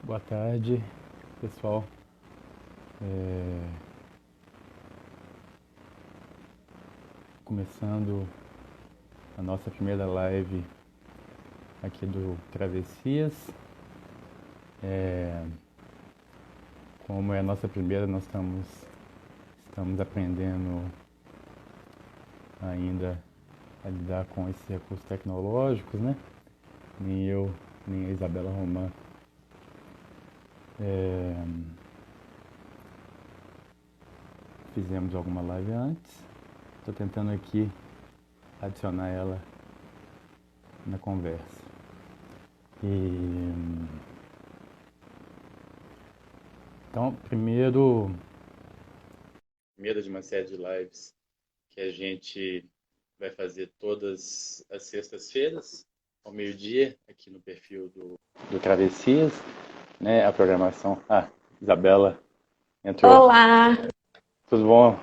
Boa tarde, pessoal. Começando a nossa primeira live aqui do Travessias. Como é a nossa primeira, nós estamos aprendendo ainda a lidar com esses recursos tecnológicos, né? Nem eu, nem a Isabela Román fizemos alguma live antes. Estou tentando aqui adicionar ela na conversa. Então, primeira de uma série de lives que a gente vai fazer todas as sextas-feiras, ao meio-dia, aqui no perfil do Travessias, né? A programação. Isabela entrou. Olá, Tudo bom?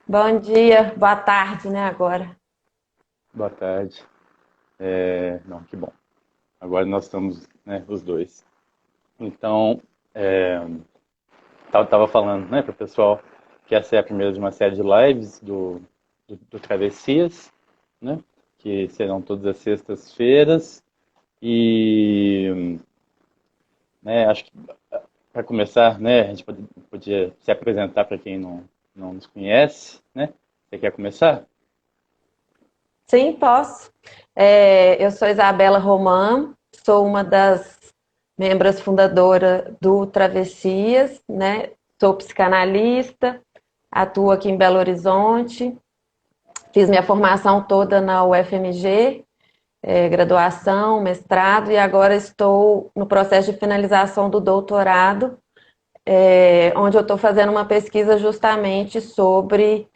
bom dia, boa tarde, né, agora. Boa tarde. Não, que bom. Agora nós estamos, né, os dois. Então, tava falando, né, para o pessoal que essa é a primeira de uma série de lives do Travessias, né, que serão todas as sextas-feiras. E, né, acho que para começar, né, a gente podia se apresentar para quem não nos conhece, né? Você quer começar? Sim, posso. Eu sou Isabela Román, sou uma das membros fundadoras do Travessias, né? Sou psicanalista, atuo aqui em Belo Horizonte, fiz minha formação toda na UFMG, graduação, mestrado, e agora estou no processo de finalização do doutorado, onde eu estou fazendo uma pesquisa justamente sobre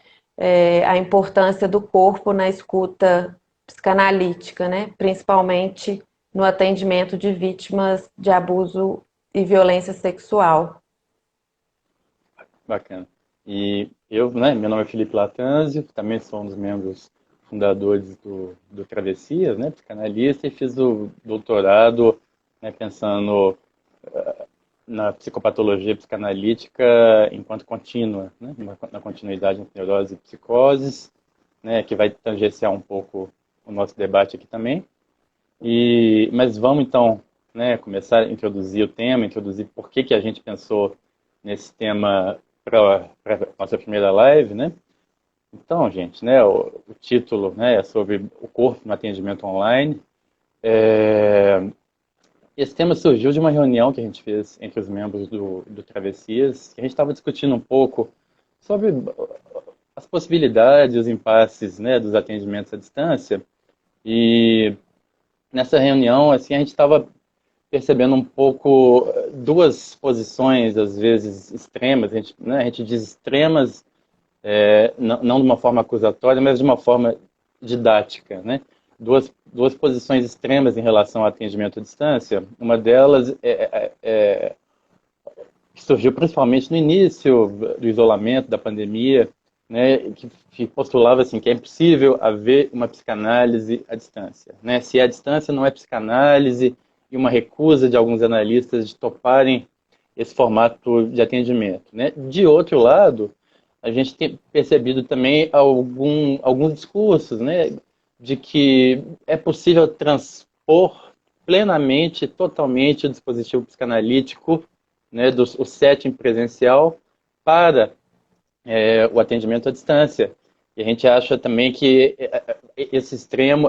a importância do corpo na escuta psicanalítica, né? Principalmente no atendimento de vítimas de abuso e violência sexual. Bacana. E eu, né, meu nome é Felipe Latanzio, também sou um dos membros fundadores do Travessias, né, psicanalista, e fiz o doutorado, né, pensando na psicopatologia psicanalítica enquanto contínua, né, na continuidade entre neurose e psicoses, né, que vai tangenciar um pouco o nosso debate aqui também. Mas vamos então, né, começar a introduzir o tema, introduzir por que a gente pensou nesse tema para a nossa primeira live, né? Então, gente, né, o título, né, é sobre o corpo no atendimento online. Esse tema surgiu de uma reunião que a gente fez entre os membros do Travessias, que a gente estava discutindo um pouco sobre as possibilidades, os impasses, né, dos atendimentos à distância. E nessa reunião, assim, a gente estava percebendo um pouco duas posições, às vezes extremas, a gente diz extremas, não de uma forma acusatória, mas de uma forma didática, né? Duas posições extremas em relação ao atendimento à distância. Uma delas que surgiu principalmente no início do isolamento, da pandemia, né, que postulava assim que é impossível haver uma psicanálise à distância, né? Se a distância não é psicanálise e uma recusa de alguns analistas de toparem esse formato de atendimento, né? De outro lado, a gente tem percebido também alguns discursos, né, de que é possível transpor plenamente, totalmente o dispositivo psicanalítico, né, o setting presencial para o atendimento à distância. E a gente acha também que esse extremo,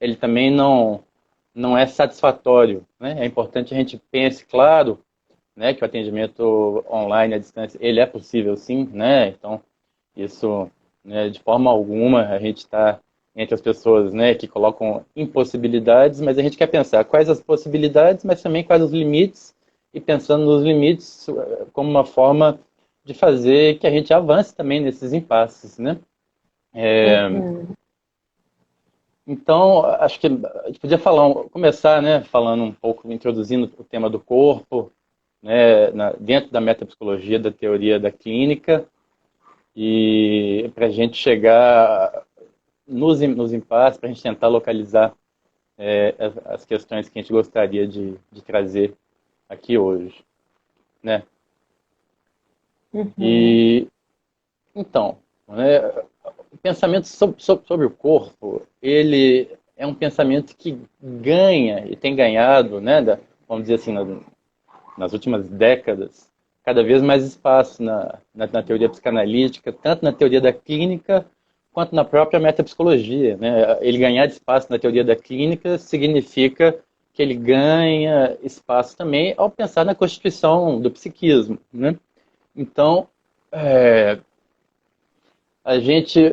ele também não é satisfatório, né? É importante a gente pense, claro, né, que o atendimento online à distância, ele é possível sim, né? Então, isso, né, de forma alguma, a gente está entre as pessoas, né, que colocam impossibilidades, mas a gente quer pensar quais as possibilidades, mas também quais os limites, e pensando nos limites como uma forma de fazer que a gente avance também nesses impasses, né? Uhum. Então, acho que a gente podia começar, né, falando um pouco, introduzindo o tema do corpo, né, dentro da metapsicologia, da teoria da clínica, e para a gente chegar nos impasses, para a gente tentar localizar as questões que a gente gostaria de trazer. aqui hoje, né? Uhum. E então, né, o pensamento sobre o corpo, ele é um pensamento que ganha e tem ganhado, né, vamos dizer assim, nas últimas décadas, cada vez mais espaço na teoria psicanalítica, tanto na teoria da clínica quanto na própria metapsicologia, né? Ele ganhar espaço na teoria da clínica significa que ele ganha espaço também ao pensar na constituição do psiquismo, né? Então, é, a gente,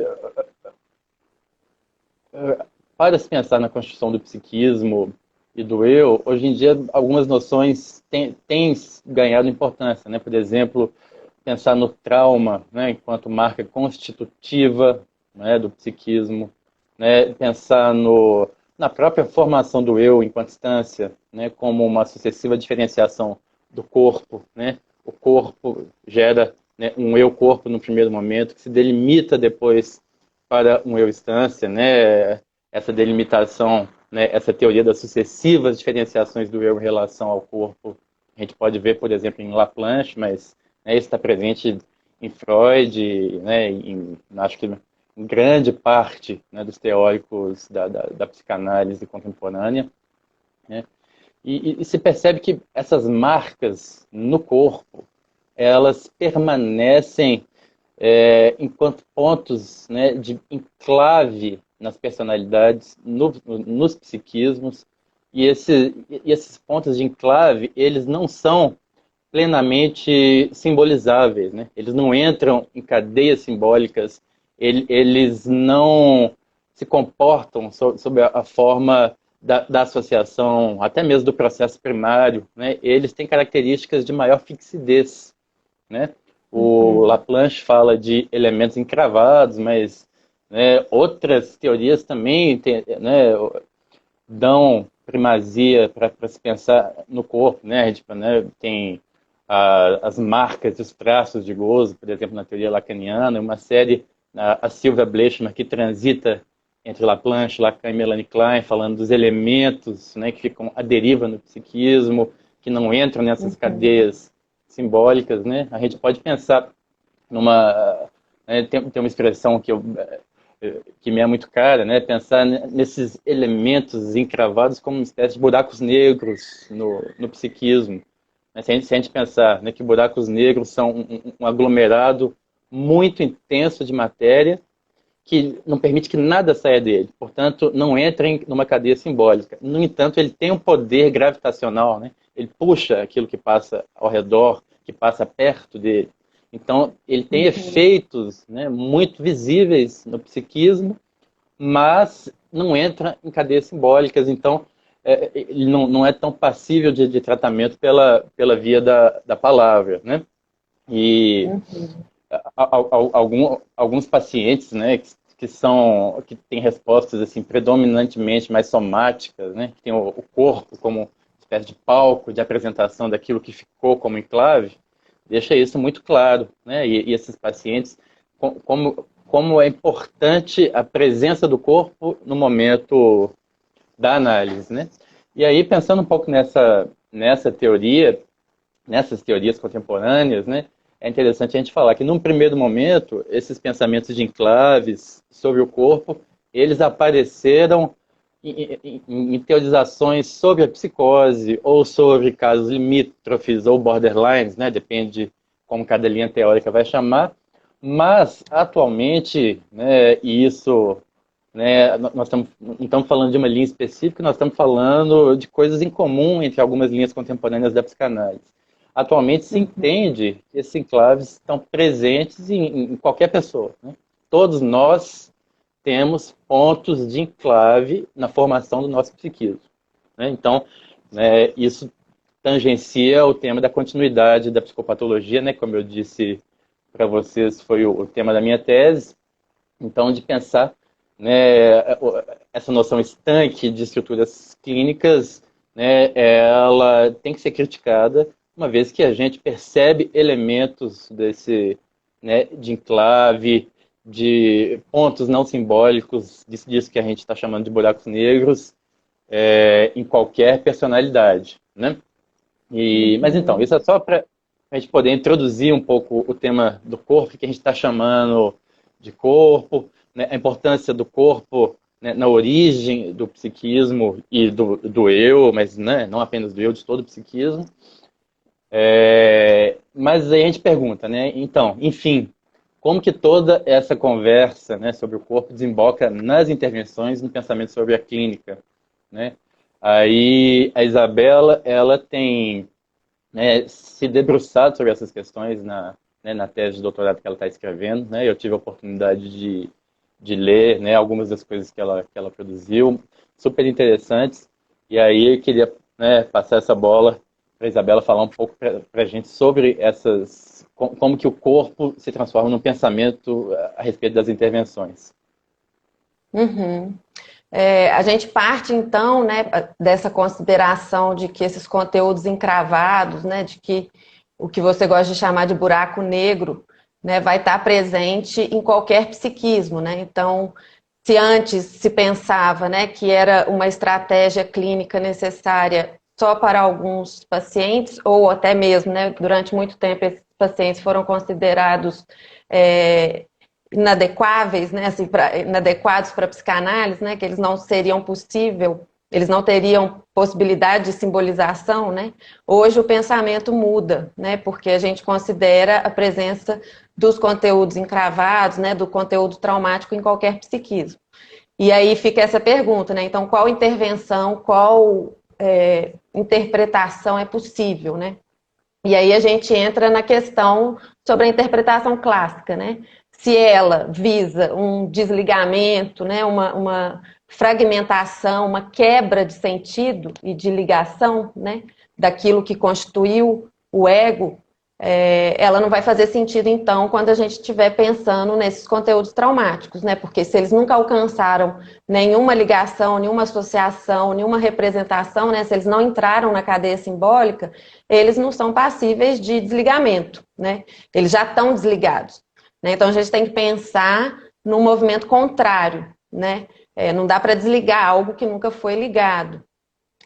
para se pensar na constituição do psiquismo e do eu, hoje em dia algumas noções têm ganhado importância, né? Por exemplo, pensar no trauma, né, enquanto marca constitutiva, né, do psiquismo, né? Pensar na própria formação do eu enquanto instância, né, como uma sucessiva diferenciação do corpo, né? O corpo gera, né, um eu-corpo no primeiro momento, que se delimita depois para um eu-instância, né? Essa delimitação, né, essa teoria das sucessivas diferenciações do eu em relação ao corpo, a gente pode ver, por exemplo, em Laplanche, mas, né, isso está presente em Freud, né, acho que em grande parte, né, dos teóricos da psicanálise contemporânea, né? E se percebe que essas marcas no corpo, elas permanecem enquanto pontos, né, de enclave nas personalidades, nos psiquismos, e esses pontos de enclave, eles não são plenamente simbolizáveis, né? Eles não entram em cadeias simbólicas, eles não se comportam sob a forma da associação, até mesmo do processo primário, né? Eles têm características de maior fixidez, né? O Uhum. Laplanche fala de elementos encravados, mas, né, outras teorias também né, dão primazia para se pensar no corpo, né? Tipo, né, tem as marcas, os traços de gozo, por exemplo, na teoria lacaniana, uma série, a Sylvia Bleichmer, que transita entre Laplanche, Lacan e Melanie Klein, falando dos elementos, né, que ficam à deriva no psiquismo, que não entram nessas Uhum. cadeias simbólicas, né? A gente pode pensar numa, né, tem uma expressão que me é muito cara, né? Pensar nesses elementos encravados como uma espécie de buracos negros no psiquismo. Se a gente pensar, né, que buracos negros são um aglomerado muito intenso de matéria que não permite que nada saia dele. Portanto, não entra numa cadeia simbólica. No entanto, ele tem um poder gravitacional, né? Ele puxa aquilo que passa ao redor, que passa perto dele. Então, ele tem Uhum. efeitos, né, muito visíveis no psiquismo, mas não entra em cadeias simbólicas. Então, ele não é tão passível de tratamento pela via da palavra, né? E Uhum. alguns pacientes, né, que têm respostas assim predominantemente mais somáticas, né, que tem o corpo como espécie de palco de apresentação daquilo que ficou como enclave, deixa isso muito claro, né? E esses pacientes, como é importante a presença do corpo no momento da análise, né? E aí, pensando um pouco nessa teoria, nessas teorias contemporâneas, né, é interessante a gente falar que, num primeiro momento, esses pensamentos de enclaves sobre o corpo, eles apareceram em teorizações sobre a psicose ou sobre casos limítrofes ou borderlines, né, depende de como cada linha teórica vai chamar, mas, atualmente, né, e isso, né, não estamos falando de uma linha específica, nós estamos falando de coisas em comum entre algumas linhas contemporâneas da psicanálise. Atualmente se Uhum. entende que esses enclaves estão presentes em qualquer pessoa, né? Todos nós temos pontos de enclave na formação do nosso psiquismo, né? Então, né, isso tangencia o tema da continuidade da psicopatologia, né? Como eu disse para vocês, foi o tema da minha tese. Então, de pensar, né, essa noção estanque de estruturas clínicas, né, ela tem que ser criticada, uma vez que a gente percebe elementos né, de enclave, de pontos não simbólicos, disso que a gente está chamando de buracos negros, em qualquer personalidade, né? Mas então, isso é só para a gente poder introduzir um pouco o tema do corpo, que a gente está chamando de corpo, né, a importância do corpo, né, na origem do psiquismo e do eu, mas, né, não apenas do eu, de todo o psiquismo. Mas aí a gente pergunta, né, então, enfim, como que toda essa conversa, né, sobre o corpo desemboca nas intervenções no pensamento sobre a clínica, né? Aí a Isabela, ela tem, né, se debruçado sobre essas questões né, na tese de doutorado que ela está escrevendo, né? Eu tive a oportunidade de ler, né, algumas das coisas que ela produziu, super interessantes. E aí eu queria, né, passar essa bola para a Isabela falar um pouco para a gente sobre como que o corpo se transforma num pensamento a respeito das intervenções. Uhum. A gente parte, então, né, dessa consideração de que esses conteúdos encravados, né, de que o que você gosta de chamar de buraco negro, né, vai estar presente em qualquer psiquismo, né? Então, se antes se pensava, né, que era uma estratégia clínica necessária só para alguns pacientes, ou até mesmo, né, durante muito tempo esses pacientes foram considerados inadequáveis, né, assim, inadequados para a psicanálise, né, que eles não seriam possível, eles não teriam possibilidade de simbolização, né? Hoje o pensamento muda, né, porque a gente considera a presença dos conteúdos encravados, né, do conteúdo traumático em qualquer psiquismo. E aí fica essa pergunta, né? Então, qual intervenção, qual interpretação é possível, né? E aí a gente entra na questão sobre a interpretação clássica, né? Se ela visa um desligamento, né, uma fragmentação, uma quebra de sentido e de ligação, né, daquilo que constituiu o ego, ela não vai fazer sentido, então, quando a gente estiver pensando nesses conteúdos traumáticos, né? Porque se eles nunca alcançaram nenhuma ligação, nenhuma associação, nenhuma representação, né? Se eles não entraram na cadeia simbólica, eles não são passíveis de desligamento, né? Eles já estão desligados, né? Então, a gente tem que pensar num movimento contrário, né? Não dá para desligar algo que nunca foi ligado.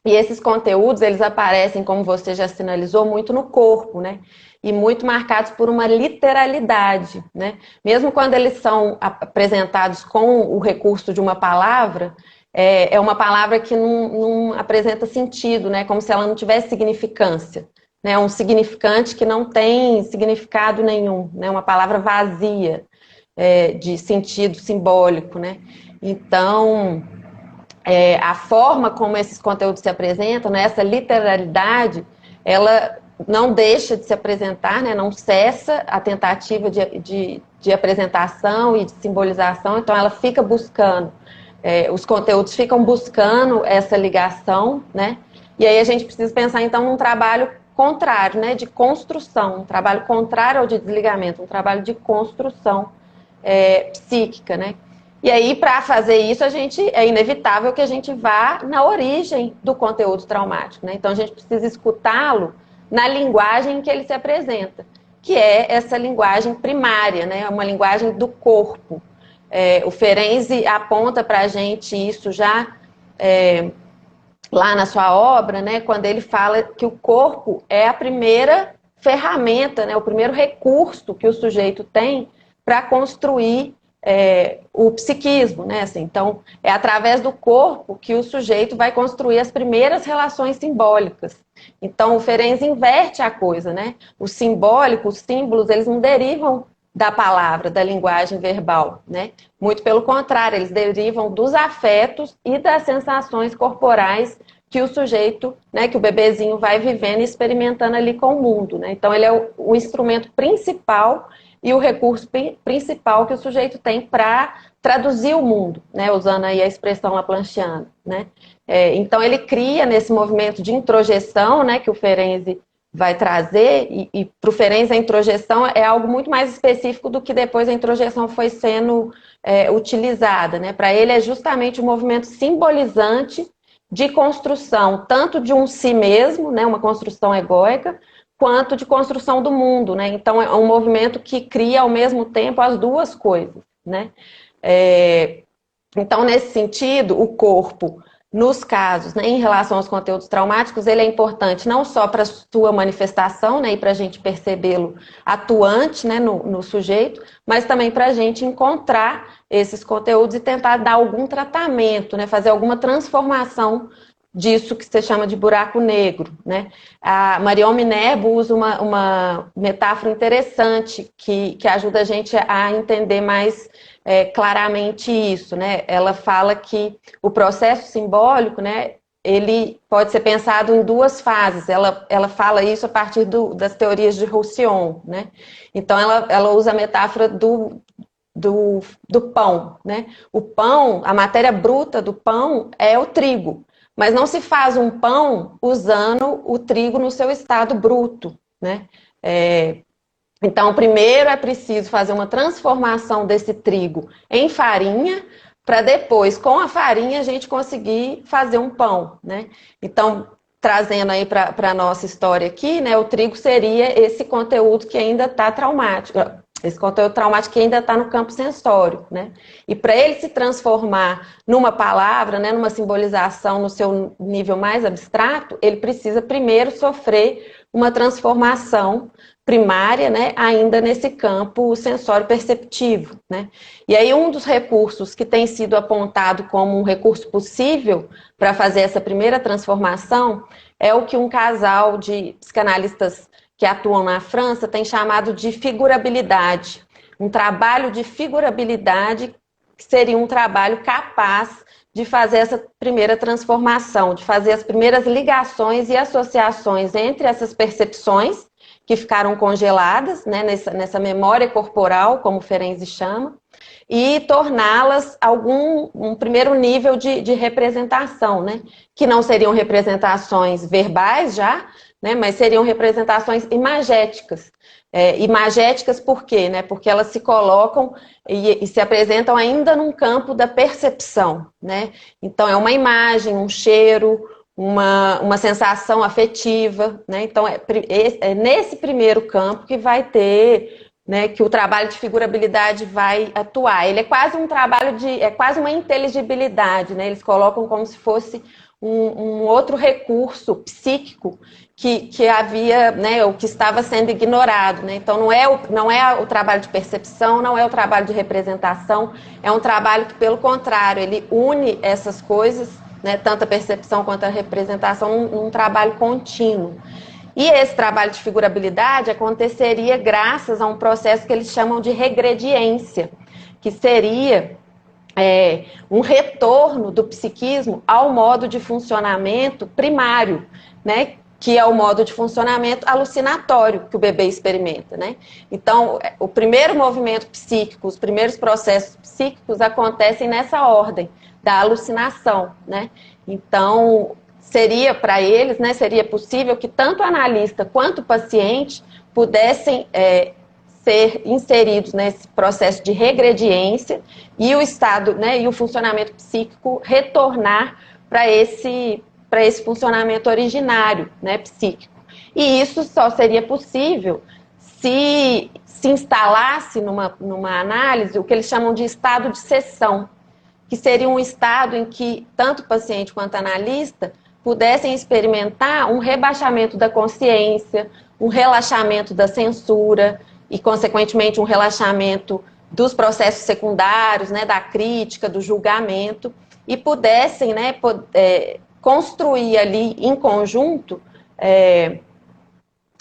E esses conteúdos, eles aparecem, como você já sinalizou, muito no corpo, né? E muito marcados por uma literalidade, né? Mesmo quando eles são apresentados com o recurso de uma palavra, é uma palavra que não apresenta sentido, né? Como se ela não tivesse significância, né? Um significante que não tem significado nenhum, né? Uma palavra vazia, de sentido simbólico, né? Então, a forma como esses conteúdos se apresentam, né, essa literalidade, ela não deixa de se apresentar, né, não cessa a tentativa de apresentação e de simbolização, então ela fica buscando, os conteúdos ficam buscando essa ligação, né, e aí a gente precisa pensar então num trabalho contrário, né, de construção, um trabalho contrário ao de desligamento, um trabalho de construção psíquica, né. E aí, para fazer isso, é inevitável que a gente vá na origem do conteúdo traumático, né? Então, a gente precisa escutá-lo na linguagem em que ele se apresenta, que é essa linguagem primária, né? Uma linguagem do corpo. O Ferenczi aponta para a gente isso já lá na sua obra, né? Quando ele fala que o corpo é a primeira ferramenta, né? O primeiro recurso que o sujeito tem para construir o psiquismo, né? Assim, então, é através do corpo que o sujeito vai construir as primeiras relações simbólicas. Então, o Ferenczi inverte a coisa, né? O simbólico, os símbolos, eles não derivam da palavra, da linguagem verbal, né? Muito pelo contrário, eles derivam dos afetos e das sensações corporais que o sujeito, né, que o bebezinho vai vivendo e experimentando ali com o mundo, né? Então, ele é o instrumento principal e o recurso principal que o sujeito tem para traduzir o mundo, né, usando aí a expressão laplanchiana, né? Então ele cria nesse movimento de introjeção, né, que o Ferenczi vai trazer, e para o Ferenczi a introjeção é algo muito mais específico do que depois a introjeção foi sendo utilizada, né? Para ele é justamente o movimento simbolizante de construção, tanto de um si mesmo, né, uma construção egóica, quanto de construção do mundo, né? Então é um movimento que cria ao mesmo tempo as duas coisas, né? Então, nesse sentido, o corpo nos casos, né, em relação aos conteúdos traumáticos, ele é importante não só para a sua manifestação, né, e para a gente percebê-lo atuante, né, no sujeito, mas também para a gente encontrar esses conteúdos e tentar dar algum tratamento, né, fazer alguma transformação disso que você chama de buraco negro, né? A Marion Minerbo usa uma metáfora interessante que ajuda a gente a entender mais claramente isso, né? Ela fala que o processo simbólico, né, ele pode ser pensado em duas fases. Ela fala isso a partir das teorias de Roussillon, né? Então, ela usa a metáfora do pão, né? O pão, a matéria bruta do pão é o trigo. Mas não se faz um pão usando o trigo no seu estado bruto, né? Então, primeiro é preciso fazer uma transformação desse trigo em farinha, para depois, com a farinha, a gente conseguir fazer um pão, né? Então, trazendo aí para a nossa história aqui, né? O trigo seria esse conteúdo que ainda está traumático, esse conteúdo traumático que ainda está no campo sensório, né? E para ele se transformar numa palavra, né, numa simbolização no seu nível mais abstrato, ele precisa primeiro sofrer uma transformação primária, né, ainda nesse campo sensório-perceptivo, né? E aí um dos recursos que tem sido apontado como um recurso possível para fazer essa primeira transformação é o que um casal de psicanalistas que atuam na França tem chamado de figurabilidade. Um trabalho de figurabilidade que seria um trabalho capaz de fazer essa primeira transformação, de fazer as primeiras ligações e associações entre essas percepções que ficaram congeladas, né, nessa memória corporal, como Ferenczi chama, e torná-las um primeiro nível de representação, né, que não seriam representações verbais já, né, mas seriam representações imagéticas. Imagéticas por quê? Né? Porque elas se colocam e se apresentam ainda num campo da percepção, né? Então, é uma imagem, um cheiro, uma sensação afetiva, né? Então, é nesse primeiro campo que vai ter, né, que o trabalho de figurabilidade vai atuar. Ele é quase um trabalho é quase uma inteligibilidade, né? Eles colocam como se fosse um outro recurso psíquico que havia, né, o que estava sendo ignorado, né? Então não é o trabalho de percepção, não é o trabalho de representação, é um trabalho que, pelo contrário, ele une essas coisas, né, tanto a percepção quanto a representação, num trabalho contínuo. E esse trabalho de figurabilidade aconteceria graças a um processo que eles chamam de regrediência, que seria um retorno do psiquismo ao modo de funcionamento primário, né? Que é o modo de funcionamento alucinatório que o bebê experimenta, né? Então, o primeiro movimento psíquico, os primeiros processos psíquicos acontecem nessa ordem da alucinação, né? Então, seria para eles, né, seria possível que tanto o analista quanto o paciente pudessem ser inseridos nesse processo de regrediência e o estado, né, e o funcionamento psíquico retornar para esse funcionamento originário, né, psíquico. E isso só seria possível se instalasse numa análise o que eles chamam de estado de cessão, que seria um estado em que tanto o paciente quanto o analista pudessem experimentar um rebaixamento da consciência, um relaxamento da censura e, consequentemente, um relaxamento dos processos secundários, né, da crítica, do julgamento, e pudessem, né, construir ali em conjunto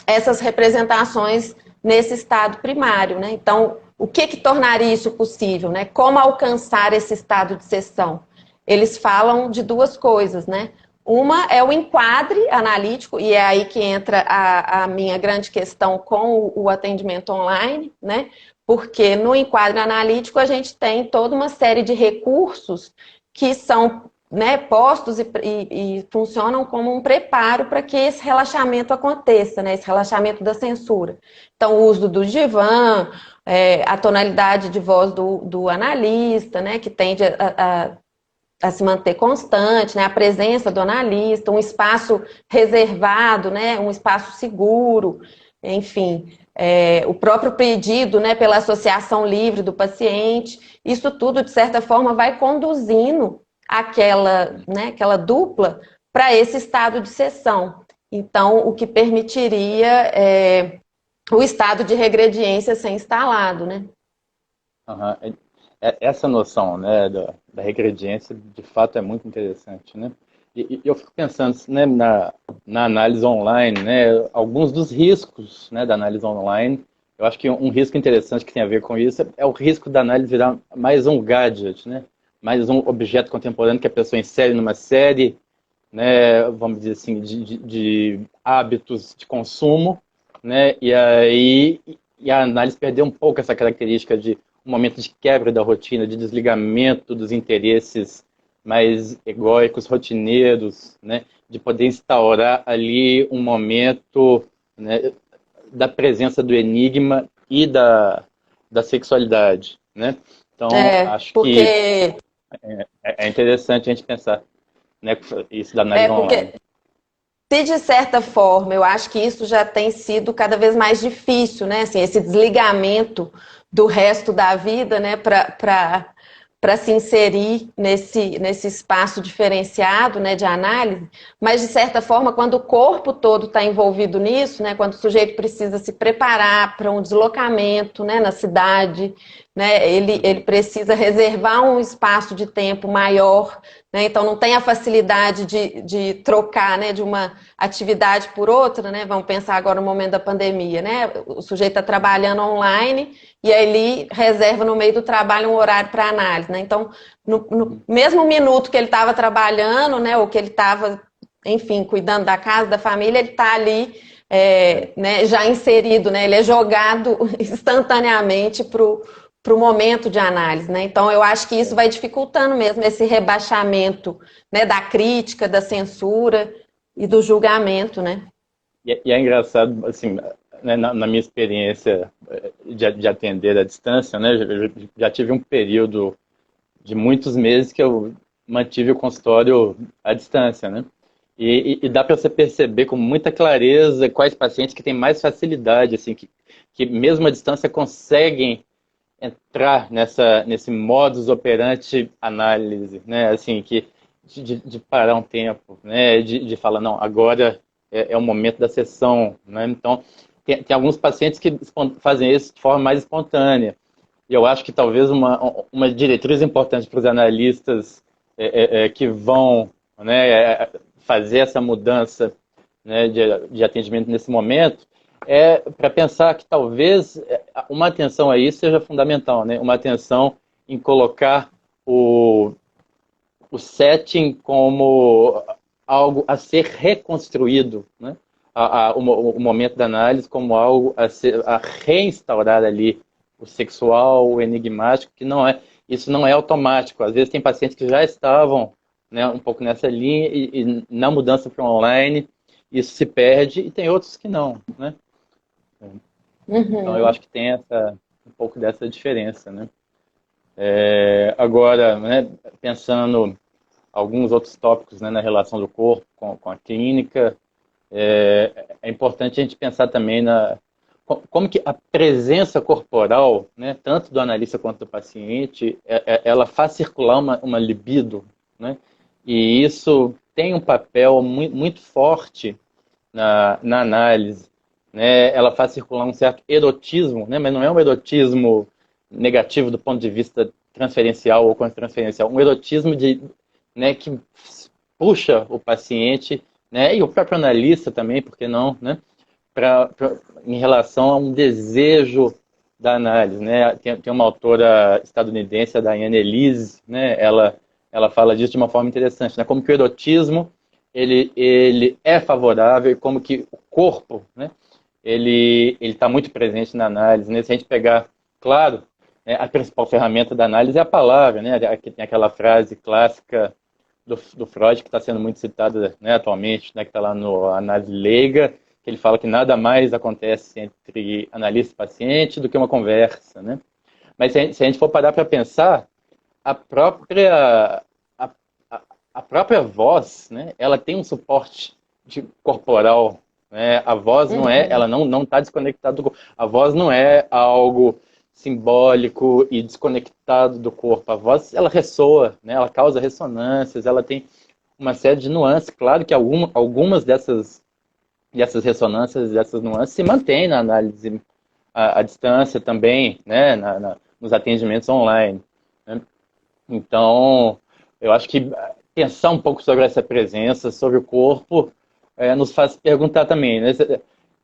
essas representações nesse estado primário, né? Então, o que tornaria isso possível, né? Como alcançar esse estado de cessão? Eles falam de duas coisas, né? Uma é o enquadre analítico, e é aí que entra a minha grande questão com o atendimento online, né? Porque no enquadre analítico a gente tem toda uma série de recursos que são, né, postos e funcionam como um preparo para que esse relaxamento aconteça, né? Esse relaxamento da censura. Então, o uso do divã, a tonalidade de voz do analista, né, que tende a se manter constante, né, a presença do analista, um espaço reservado, né, um espaço seguro, enfim, o próprio pedido, né, pela associação livre do paciente, isso tudo, de certa forma, vai conduzindo né, aquela dupla para esse estado de sessão. Então, o que permitiria o estado de regrediência ser instalado, né? Aham. Essa noção, né, da regrediência, de fato, é muito interessante, né? E eu fico pensando, né, na análise online, né, alguns dos riscos, né, da análise online. Eu acho que um risco interessante que tem a ver com isso é o risco da análise virar mais um gadget, né? Mais um objeto contemporâneo que a pessoa insere numa série, né, vamos dizer assim, de hábitos de consumo, né? E a análise perdeu um pouco essa característica de um momento de quebra da rotina, de desligamento dos interesses mais egóicos, rotineiros, né? De poder instaurar ali um momento, né, da presença do enigma e da sexualidade, né? Então, acho que Porque é interessante a gente pensar, né, isso da análise online. porque se de certa forma eu acho que isso já tem sido cada vez mais difícil, né? Assim, esse desligamento do resto da vida, né, para se inserir nesse espaço diferenciado, né, de análise, mas de certa forma, quando o corpo todo está envolvido nisso, né, quando o sujeito precisa se preparar para um deslocamento, né, na cidade, né, ele precisa reservar um espaço de tempo maior, né, então não tem a facilidade de trocar, né, de uma atividade por outra, né, vamos pensar agora no momento da pandemia, né, o sujeito está trabalhando online e aí ele reserva no meio do trabalho um horário para análise, né? Então, no mesmo minuto que ele estava trabalhando, né, ou que ele estava, enfim, cuidando da casa, da família, ele está ali, né, já inserido, né? Ele é jogado instantaneamente para o momento de análise, né? Então, eu acho que isso vai dificultando mesmo esse rebaixamento, né, da crítica, da censura e do julgamento, né? E é engraçado, assim, né, na minha experiência de atender à distância, né, já tive um período de muitos meses que eu mantive o consultório à distância, né? E dá para você perceber com muita clareza quais pacientes que têm mais facilidade, assim, que mesmo à distância conseguem entrar nesse modus operandi análise, né? Assim, de parar um tempo, né? De falar, não, agora é o momento da sessão, né? Então, tem alguns pacientes que fazem isso de forma mais espontânea. E eu acho que talvez uma diretriz importante para os analistas que vão, né, fazer essa mudança, né, de atendimento nesse momento é para pensar que talvez uma atenção aí seja fundamental, né? Uma atenção em colocar o setting como algo a ser reconstruído, né? O momento da análise como algo a reinstaurar ali o sexual, o enigmático, que não é, isso não é automático. Às vezes tem pacientes que já estavam, né, um pouco nessa linha e na mudança para o online isso se perde e tem outros que não, né? Então eu Uhum. acho que tem um pouco dessa diferença, né? Agora, né, pensando alguns outros tópicos, né, na relação do corpo com a clínica, é importante a gente pensar também como que a presença corporal, né, tanto do analista quanto do paciente, ela faz circular uma libido, né? E isso tem um papel muito forte na análise, né? Ela faz circular um certo erotismo, né? Mas não é um erotismo negativo do ponto de vista transferencial ou transferencial, um erotismo né, que puxa o paciente, né, e o próprio analista também, por que não, né, em relação a um desejo da análise, né? Tem uma autora estadunidense, a Diane Elise, né? Ela fala disso de uma forma interessante, né? Como que o erotismo ele é favorável e como que o corpo, né? Ele está muito presente na análise, né? Se a gente pegar, claro, né, a principal ferramenta da análise é a palavra, né? Tem aquela frase clássica do Freud que está sendo muito citada, né, atualmente, né? Que está lá no Análise Leiga, que ele fala que nada mais acontece entre analista e paciente do que uma conversa, né? Mas se a gente for parar para pensar, a própria a, a própria voz, né? Ela tem um suporte corporal, né? A voz não é, ela Uhum. não está desconectada do corpo. A voz não é algo simbólico e desconectado do corpo. A voz, ela ressoa, né? Ela causa ressonâncias, ela tem uma série de nuances. Claro que algumas dessas ressonâncias, dessas nuances se mantêm na análise à distância também, né? Nos atendimentos online, né? Então, eu acho que pensar um pouco sobre essa presença, sobre o corpo, nos faz perguntar também, né?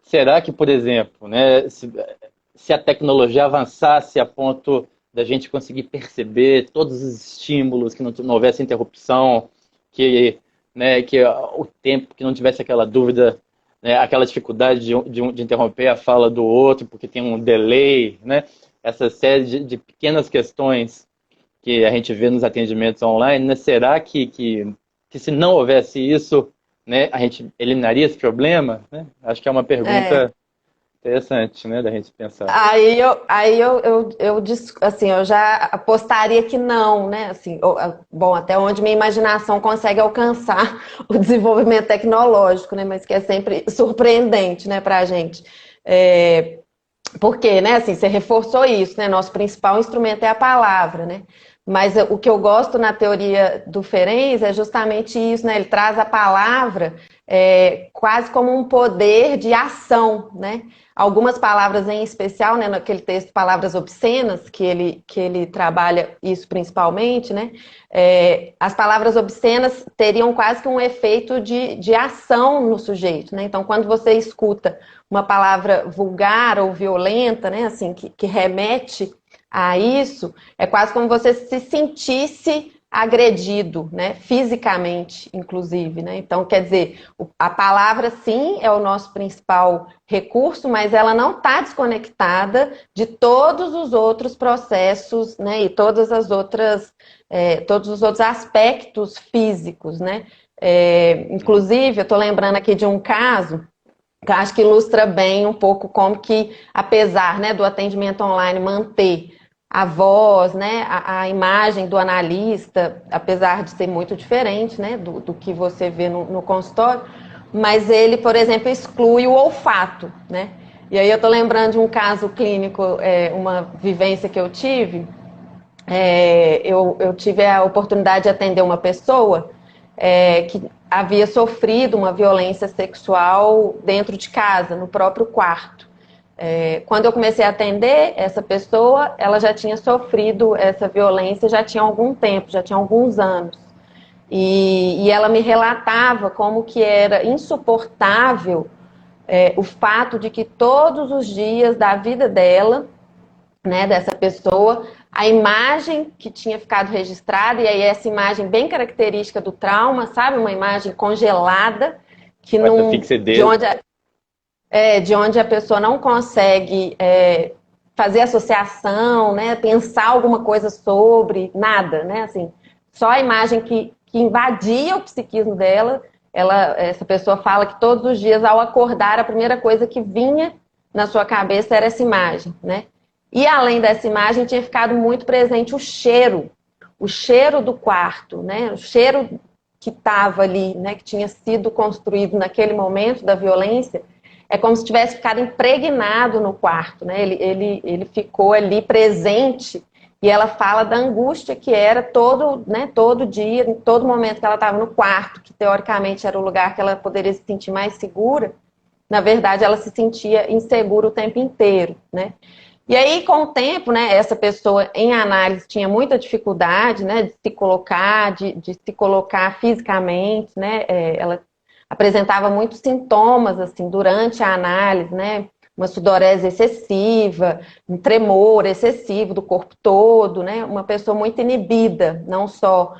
Será que, por exemplo, né, se a tecnologia avançasse a ponto da gente conseguir perceber todos os estímulos, que não houvesse interrupção, que, né, que o tempo, que não tivesse aquela dúvida, né, aquela dificuldade de interromper a fala do outro, porque tem um delay, né? Essa série de pequenas questões que a gente vê nos atendimentos online, né? Será que se não houvesse isso, né, a gente eliminaria esse problema? Né? Acho que é uma É. pergunta interessante, né, da gente pensar. Assim, eu já apostaria que não, né? Assim, bom, até onde minha imaginação consegue alcançar o desenvolvimento tecnológico, né? Mas que é sempre surpreendente, né, para a gente. Porque, né, assim, você reforçou isso, né? Nosso principal instrumento é a palavra, né? Mas o que eu gosto na teoria do Ferenc é justamente isso, né? Ele traz a palavra quase como um poder de ação, né? Algumas palavras em especial, né, naquele texto Palavras Obscenas, que ele trabalha isso principalmente, né? As palavras obscenas teriam quase que um efeito de ação no sujeito, né? Então, quando você escuta uma palavra vulgar ou violenta, né, assim, que remete a isso, é quase como você se sentisse agredido, né, fisicamente, inclusive, né? Então, quer dizer, a palavra, sim, é o nosso principal recurso, mas ela não está desconectada de todos os outros processos, né, e todos os outros aspectos físicos, né? Inclusive, eu estou lembrando aqui de um caso que eu acho que ilustra bem um pouco como que, apesar, né, do atendimento online manter a voz, né, a imagem do analista, apesar de ser muito diferente, né, do que você vê no consultório, mas ele, por exemplo, exclui o olfato, né? E aí eu estou lembrando de um caso clínico, uma vivência que eu tive. Eu tive a oportunidade de atender uma pessoa que havia sofrido uma violência sexual dentro de casa, no próprio quarto. Quando eu comecei a atender essa pessoa, ela já tinha sofrido essa violência já tinha algum tempo, já tinha alguns anos. E ela me relatava como que era insuportável o fato de que todos os dias da vida dela, né, dessa pessoa, a imagem que tinha ficado registrada, e aí essa imagem bem característica do trauma, sabe? Uma imagem congelada, que Com essa não, fixedez. de onde a pessoa não consegue fazer associação, né, pensar alguma coisa sobre, nada, né? Assim, só a imagem que invadia o psiquismo dela. Essa pessoa fala que todos os dias, ao acordar, a primeira coisa que vinha na sua cabeça era essa imagem, né? E além dessa imagem, tinha ficado muito presente o cheiro do quarto, né? O cheiro que estava ali, né? Que tinha sido construído naquele momento da violência, é como se tivesse ficado impregnado no quarto, né? Ele ficou ali presente, e ela fala da angústia que era todo dia, em todo momento que ela estava no quarto, que teoricamente era o lugar que ela poderia se sentir mais segura. Na verdade, ela se sentia insegura o tempo inteiro, né? E aí, com o tempo, né, essa pessoa em análise tinha muita dificuldade, né, de se colocar fisicamente, né, ela apresentava muitos sintomas, assim, durante a análise, né, uma sudorese excessiva, um tremor excessivo do corpo todo, né, uma pessoa muito inibida, não só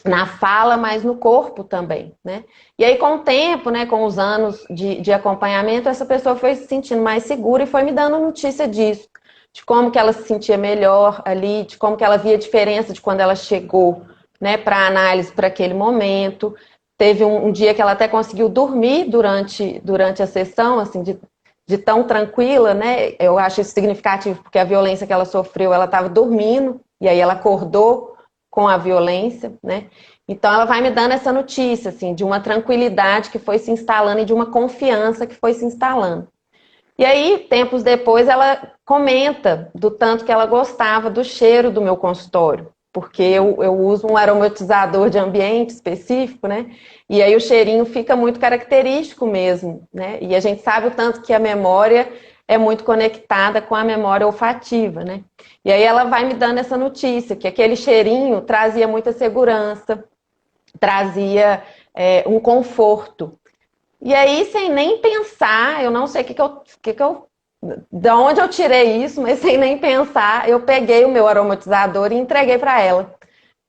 na fala, mas no corpo também, né? E aí, com o tempo, né, com os anos de acompanhamento, essa pessoa foi se sentindo mais segura e foi me dando notícia disso, de como que ela se sentia melhor ali, de como que ela via a diferença de quando ela chegou, né, para a análise para aquele momento. Teve um dia que ela até conseguiu dormir durante a sessão, assim, de tão tranquila, né? Eu acho isso significativo, porque a violência que ela sofreu, ela estava dormindo, e aí ela acordou com a violência, né? Então ela vai me dando essa notícia, assim, de uma tranquilidade que foi se instalando e de uma confiança que foi se instalando. E aí, tempos depois, ela comenta do tanto que ela gostava do cheiro do meu consultório, porque eu uso um aromatizador de ambiente específico, né? E aí o cheirinho fica muito característico mesmo, né? E a gente sabe o tanto que a memória é muito conectada com a memória olfativa, né? E aí ela vai me dando essa notícia, que aquele cheirinho trazia muita segurança, trazia um conforto. E aí, sem nem pensar, eu não sei de onde eu tirei isso, mas sem nem pensar, eu peguei o meu aromatizador e entreguei para ela.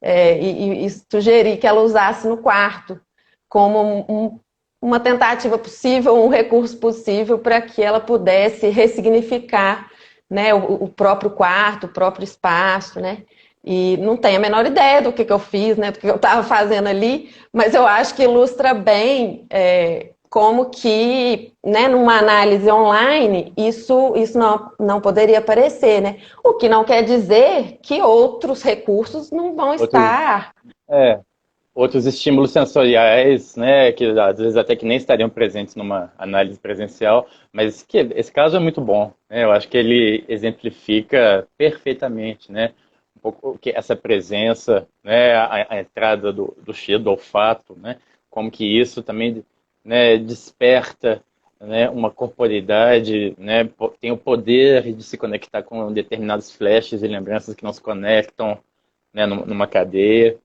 E sugeri que ela usasse no quarto, como uma tentativa possível, um recurso possível para que ela pudesse ressignificar, né, o próprio quarto, o próprio espaço, né? E não tenho a menor ideia do que eu fiz, né, do que eu estava fazendo ali, mas eu acho que ilustra bem como que, né, numa análise online, isso não poderia aparecer, né? O que não quer dizer que outros recursos não vão Outros, estar. é, outros estímulos sensoriais, né, que às vezes até que nem estariam presentes numa análise presencial, mas que esse caso é muito bom, né? Eu acho que ele exemplifica perfeitamente, né, um pouco o que essa presença, né, a entrada do cheiro, do olfato, né, como que isso também, né, desperta, né, uma corporeidade, né, tem o poder de se conectar com determinados flashes e lembranças que não se conectam, né, numa cadeia.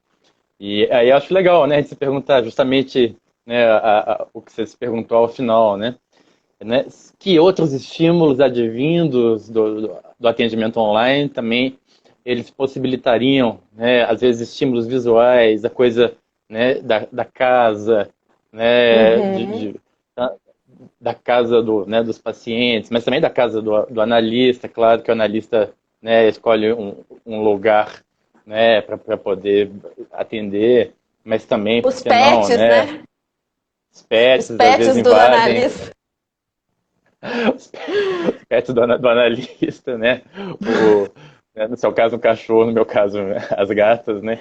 E aí eu acho legal, né, de se perguntar justamente, né, o que você se perguntou ao final, né, que outros estímulos advindos do atendimento online também eles possibilitariam, né, às vezes estímulos visuais, a coisa, né, da casa, né, Uhum. da casa né, dos pacientes, mas também da casa do analista, claro que o analista, né, escolhe um lugar, né, para poder atender, mas também, por Os que não, pets, né? né? Os Os pets às vezes pets do invadem, analista. os pets do analista, né? O, né, no seu caso, um cachorro, no meu caso, as gatas, né?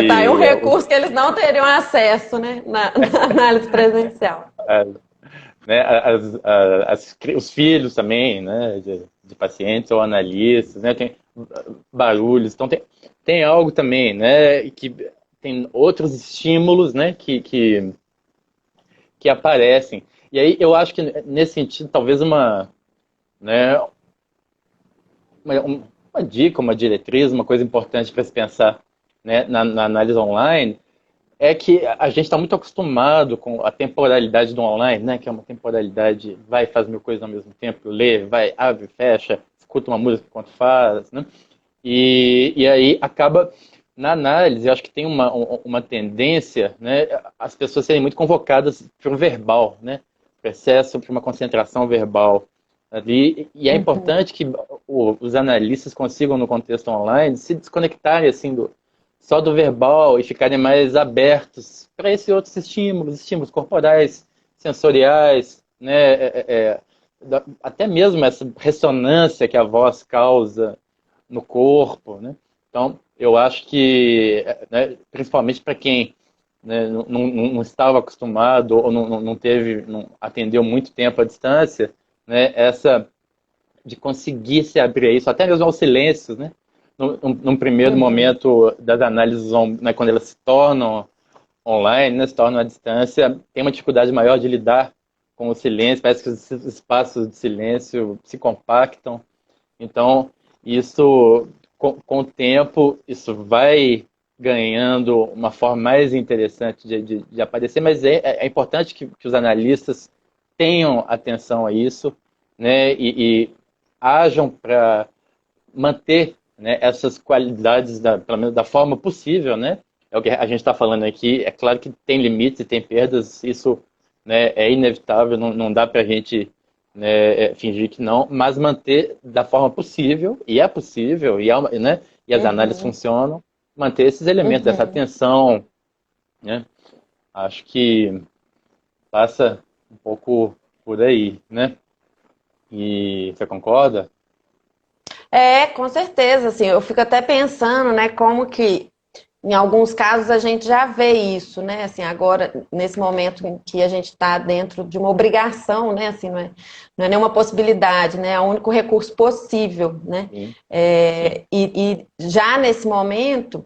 Tá aí um E recurso que eles não teriam acesso, né? Na análise presencial. né, os filhos também, né, de pacientes ou analistas, né, tem barulhos, então tem algo também, né, que tem outros estímulos, né, que aparecem. E aí eu acho que nesse sentido, talvez né, uma dica, uma diretriz, uma coisa importante para se pensar, né, na análise online, é que a gente está muito acostumado com a temporalidade do online, né? Que é uma temporalidade, vai, faz mil coisas ao mesmo tempo, lê, vai, abre, fecha, escuta uma música enquanto faz, né? E aí acaba, na análise, eu acho que tem uma tendência, né? As pessoas serem muito convocadas para um verbal, né? Processo para uma concentração verbal ali. E é Uhum. importante que os analistas consigam, no contexto online, se desconectarem assim só do verbal e ficarem mais abertos para esses outros estímulos corporais, sensoriais, né? Até mesmo essa ressonância que a voz causa no corpo, né? Então, eu acho que, né, principalmente para quem, né, não estava acostumado ou não teve, não atendeu muito tempo à distância, né, essa de conseguir se abrir a isso, até mesmo aos silêncios, né? Num primeiro Uhum. momento das análises, né, quando elas se tornam online, né, se tornam à distância, tem uma dificuldade maior de lidar com o silêncio, parece que os espaços de silêncio se compactam. Então, isso, com o tempo, isso vai ganhando uma forma mais interessante de aparecer, mas é importante que os analistas tenham atenção a isso, né, e hajam para manter, né, essas qualidades, pelo menos da forma possível, né? É o que a gente está falando aqui. É claro que tem limites e tem perdas, isso, né, é inevitável, não dá para a gente, né, fingir que não, mas manter da forma possível, e é possível, né, e as análises Uhum. funcionam, manter esses elementos, essa Uhum. atenção, né? Acho que passa um pouco por aí, né? E você concorda? Com certeza, assim, eu fico até pensando, né, como que em alguns casos a gente já vê isso, né? Assim, agora, nesse momento em que a gente está dentro de uma obrigação, né? Assim, não é nenhuma possibilidade, né? É o único recurso possível, né? Sim. E já nesse momento,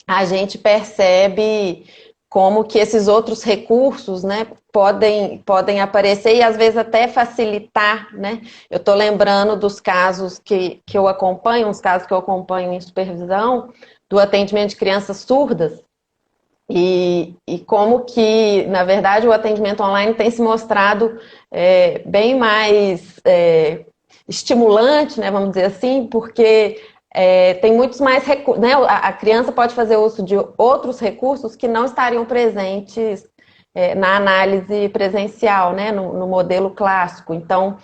a gente percebe como que esses outros recursos, né, podem aparecer e às vezes até facilitar, né? Eu estou lembrando dos casos que eu acompanho, uns casos que eu acompanho em supervisão, do atendimento de crianças surdas, e como que, na verdade, o atendimento online tem se mostrado bem mais estimulante, né, vamos dizer assim, porque tem muitos mais recursos, né? A criança pode fazer uso de outros recursos que não estariam presentes na análise presencial, né? No modelo clássico. Então,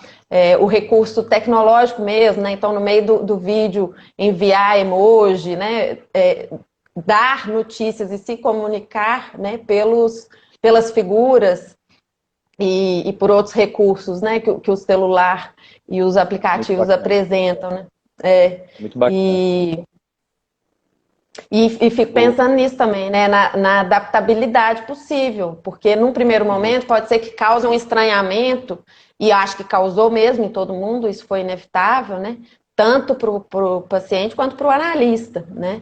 o recurso tecnológico mesmo, né? Então, no meio do vídeo, enviar emoji, né? Dar notícias e se comunicar, né? Pelas figuras e por outros recursos, né? Que o celular e os aplicativos apresentam, né? Muito bacana. E fico pensando nisso também, né? Na adaptabilidade possível, porque num primeiro momento pode ser que cause um estranhamento, e acho que causou mesmo em todo mundo, isso foi inevitável, né? Tanto para o paciente quanto para o analista, né?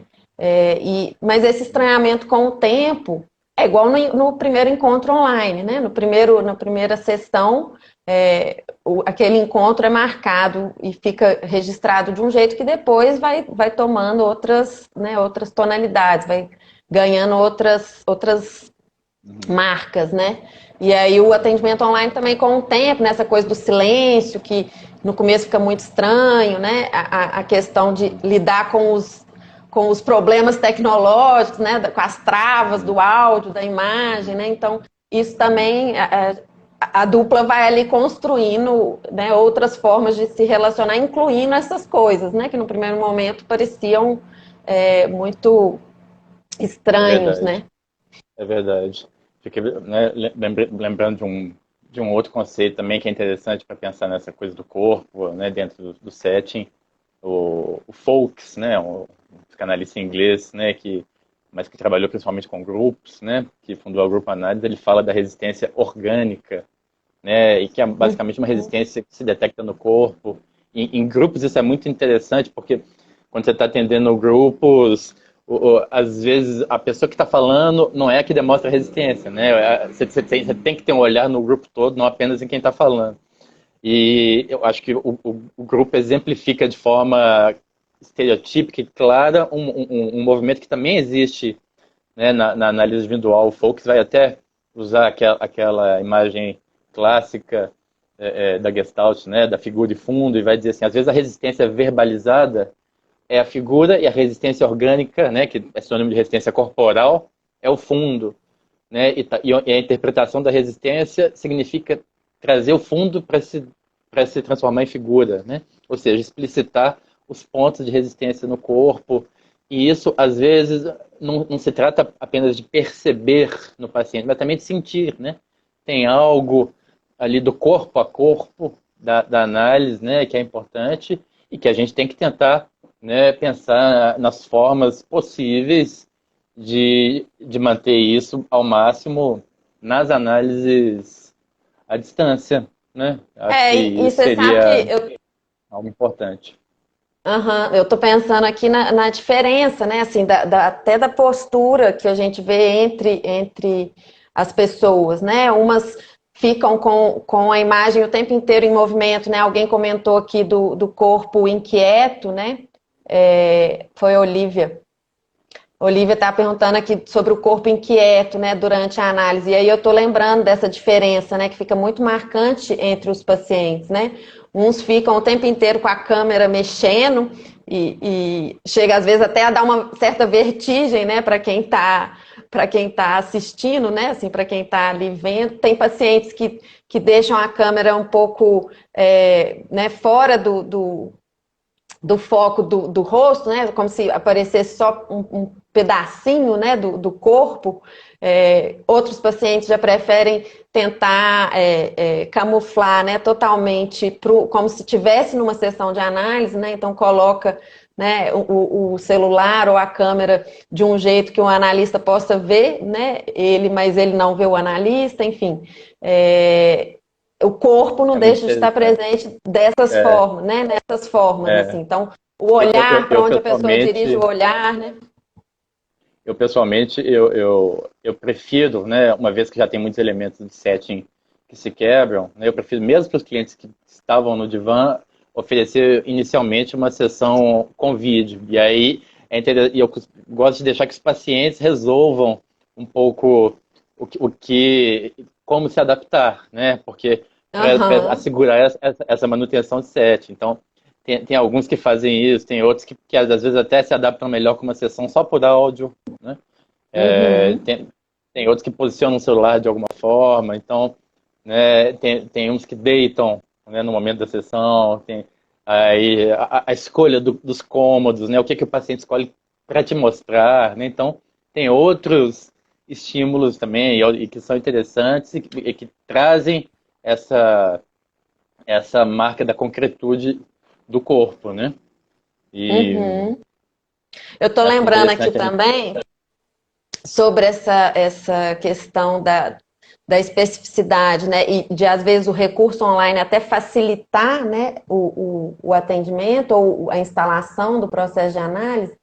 Mas esse estranhamento com o tempo é igual no primeiro encontro online, né? Na primeira sessão, aquele encontro é marcado e fica registrado de um jeito que depois vai tomando outras tonalidades, vai ganhando outras marcas, né? E aí o atendimento online também com o tempo, nessa coisa do silêncio, que no começo fica muito estranho, né? A questão de lidar com os problemas tecnológicos, né? Com as travas do áudio, da imagem, né? Então, isso também a dupla vai ali construindo, né, outras formas de se relacionar, incluindo essas coisas, né? Que no primeiro momento pareciam muito É estranhos, verdade. né? É verdade. Fiquei, né, lembrando de um outro conceito também que é interessante para pensar nessa coisa do corpo, né, dentro do setting, o Folks, né, um psicanalista inglês, né, mas que trabalhou principalmente com grupos, né, que fundou o Grupo Análise, ele fala da resistência orgânica, né, e que é basicamente uma resistência que se detecta no corpo. Em grupos isso é muito interessante, porque quando você está atendendo grupos, às vezes a pessoa que está falando não é a que demonstra resistência, né? Você tem que ter um olhar no grupo todo, não apenas em quem está falando. E eu acho que o grupo exemplifica de forma estereotípica e clara um movimento que também existe, né, na análise individual. O Foucault vai até usar aquela imagem clássica da Gestalt, né, da figura de fundo, e vai dizer assim, às vezes a resistência verbalizada é a figura e a resistência orgânica, né, que é sinônimo de resistência corporal, é o fundo, né, e a interpretação da resistência significa trazer o fundo para se transformar em figura, né, ou seja, explicitar os pontos de resistência no corpo, e isso às vezes não se trata apenas de perceber no paciente, mas também de sentir, né, tem algo ali do corpo a corpo da análise, né, que é importante e que a gente tem que tentar, né, pensar nas formas possíveis de manter isso ao máximo nas análises à distância, né? Acho que E isso você sabe seria que algo importante. eu estou pensando aqui na diferença, né? Assim, até da postura que a gente vê entre as pessoas, né? Umas ficam com a imagem o tempo inteiro em movimento, né? Alguém comentou aqui do corpo inquieto, né? Foi a Olivia. Olivia está perguntando aqui sobre o corpo inquieto, né, durante a análise. E aí eu estou lembrando dessa diferença, né, que fica muito marcante entre os pacientes, né? Uns ficam o tempo inteiro com a câmera mexendo e chega às vezes até a dar uma certa vertigem, né, para quem tá assistindo, né, assim, para quem está ali vendo. Tem pacientes que deixam a câmera um pouco, né, fora do foco do rosto, né? Como se aparecesse só um pedacinho, né, do corpo. Outros pacientes já preferem tentar camuflar, né, totalmente, como se estivesse numa sessão de análise, né? Então coloca né, o celular ou a câmera de um jeito que um analista possa ver, né, ele, mas ele não vê o analista, enfim. O corpo não É muito deixa de estar interessante. presente dessas É, formas, né, nessas formas, assim. é. Então, o olhar, para Eu onde a pessoa dirige o pessoalmente, olhar, né? eu prefiro, né, uma vez que já tem muitos elementos de setting que se quebram, né, eu prefiro, mesmo para os clientes que estavam no divã, oferecer inicialmente uma sessão com vídeo. E aí, e eu gosto de deixar que os pacientes resolvam um pouco como se adaptar, né, porque para Aham, assegurar essa manutenção de set. Então, tem alguns que fazem isso, tem outros que às vezes até se adaptam melhor com uma sessão só por áudio, né? uhum. Tem outros que posicionam o celular de alguma forma, então, né, tem uns que deitam, né, no momento da sessão, tem aí a escolha dos cômodos, né, o que o paciente escolhe para te mostrar, né? Então, tem outros estímulos também e que são interessantes e que trazem essa, essa marca da concretude do corpo, né? E Uhum. Eu estou acho lembrando aqui interessante a gente. também sobre essa questão da especificidade, né, e de, às vezes, o recurso online até facilitar, né, o atendimento ou a instalação do processo de análise,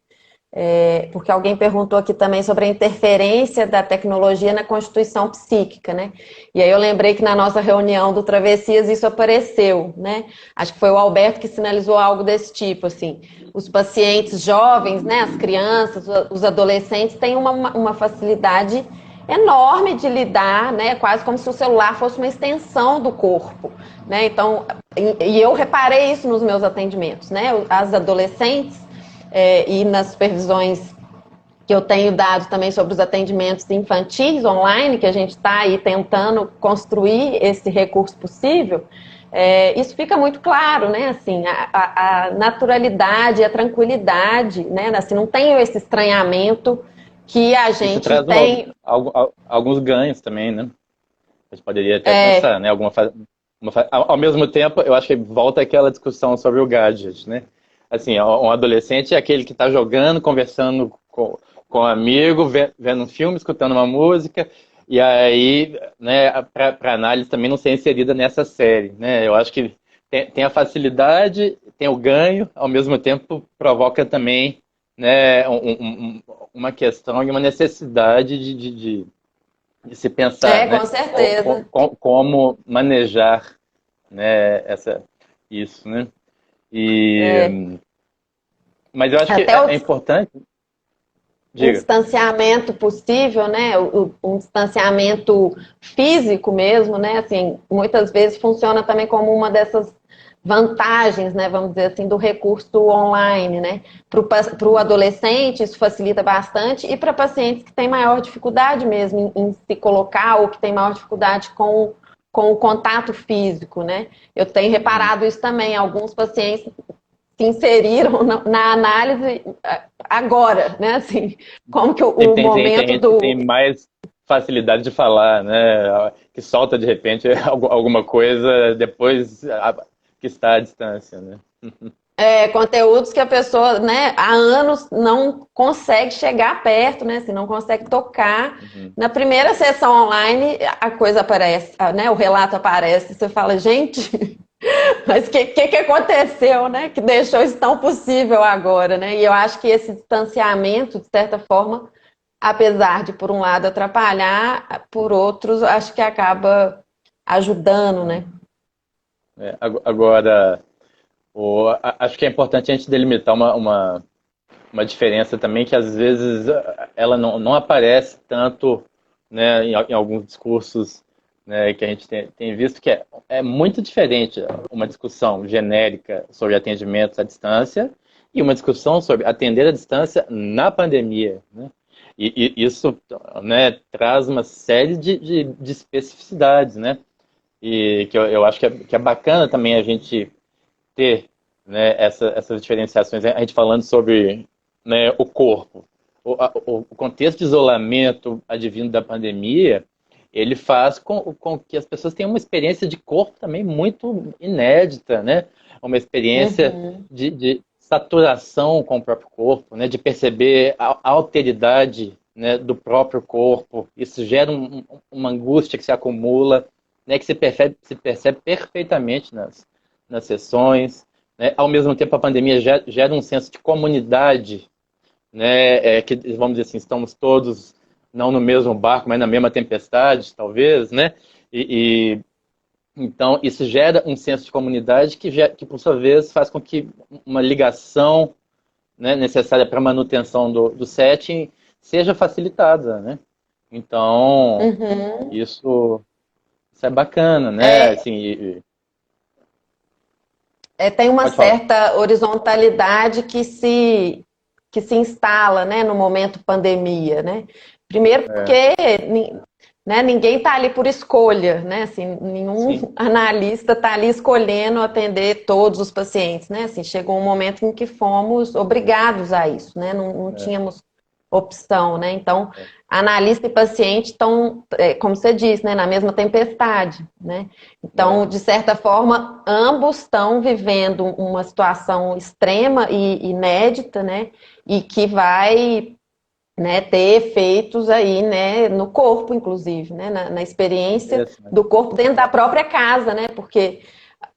porque alguém perguntou aqui também sobre a interferência da tecnologia na constituição psíquica, né? E aí eu lembrei que na nossa reunião do Travessias isso apareceu, né? Acho que foi o Alberto que sinalizou algo desse tipo, assim. Os pacientes jovens, né, as crianças, os adolescentes têm uma facilidade enorme de lidar, né? Quase como se o celular fosse uma extensão do corpo, né? Então, e eu reparei isso nos meus atendimentos, né? As adolescentes e nas supervisões que eu tenho dado também sobre os atendimentos infantis online, que a gente está aí tentando construir esse recurso possível, isso fica muito claro, né? Assim, a naturalidade, a tranquilidade, né? Assim, não tem esse estranhamento que a Isso gente traz tem. alguns ganhos também, né? A gente poderia até É, pensar, né? Ao mesmo tempo, eu acho que volta aquela discussão sobre o gadget, né? Assim, um adolescente é aquele que está jogando, conversando com um amigo, vendo um filme, escutando uma música, e aí, né, para análise também não ser inserida nessa série, né? Eu acho que tem a facilidade, tem o ganho, ao mesmo tempo provoca também, né, uma questão e uma necessidade de se pensar, com né? certeza. Como manejar, né, isso, né? É, E, mas eu acho que até o é importante, um diga. distanciamento possível, né? Um distanciamento físico mesmo, né? Assim, muitas vezes funciona também como uma dessas vantagens, né? Vamos dizer assim, do recurso online, né? Para o adolescente, isso facilita bastante, e para pacientes que têm maior dificuldade mesmo em se colocar ou que têm maior dificuldade com o contato físico, né? Eu tenho Uhum. reparado isso também. Alguns pacientes se inseriram na análise agora, né? Assim, como que o Tem momento gente que do. tem mais facilidade de falar, né? Que solta de repente alguma coisa depois que está à distância, né? Conteúdos que a pessoa, né, há anos não consegue chegar perto, né, assim, não consegue tocar. Uhum. Na primeira sessão online, a coisa aparece, né, o relato aparece, você fala, gente, mas que aconteceu, né, que deixou isso tão possível agora, né? E eu acho que esse distanciamento, de certa forma, apesar de, por um lado, atrapalhar, por outros, acho que acaba ajudando, né? Agora, acho que é importante a gente delimitar uma diferença também que às vezes ela não aparece tanto, né, em alguns discursos, né, que a gente tem visto que é muito diferente uma discussão genérica sobre atendimentos à distância e uma discussão sobre atender à distância na pandemia, né? E isso, né, traz uma série de especificidades, né? E que eu acho que é bacana também a gente ter, né, essas diferenciações, a gente falando sobre, né, o corpo. O contexto de isolamento advindo da pandemia, ele faz com que as pessoas tenham uma experiência de corpo também muito inédita, né? Uma experiência Uhum. de saturação com o próprio corpo, né, de perceber a alteridade, né, do próprio corpo. Isso gera uma angústia que se acumula, né, que se percebe perfeitamente nas sessões. Né? Ao mesmo tempo, a pandemia gera um senso de comunidade, né, que, vamos dizer assim, estamos todos não no mesmo barco, mas na mesma tempestade, talvez, né? E então isso gera um senso de comunidade que, por sua vez, faz com que uma ligação, né, necessária para a manutenção do setting seja facilitada, né? Então, Uhum. isso é bacana, né? É, Assim, tem uma pode falar. certa horizontalidade que se instala, né, no momento pandemia, né? Primeiro É, porque né, ninguém está ali por escolha, né? Assim, sim, nenhum analista está ali escolhendo atender todos os pacientes, né? Assim, chegou um momento em que fomos obrigados a isso, né? Não é, tínhamos opção, né? Então, é, analista e paciente estão, como você disse, né, na mesma tempestade, né? é, Então, de certa forma, ambos estão vivendo uma situação extrema e inédita, né? E que vai, né, ter efeitos aí, né, no corpo, inclusive, né, na experiência interessante. do corpo dentro da própria casa, né? Porque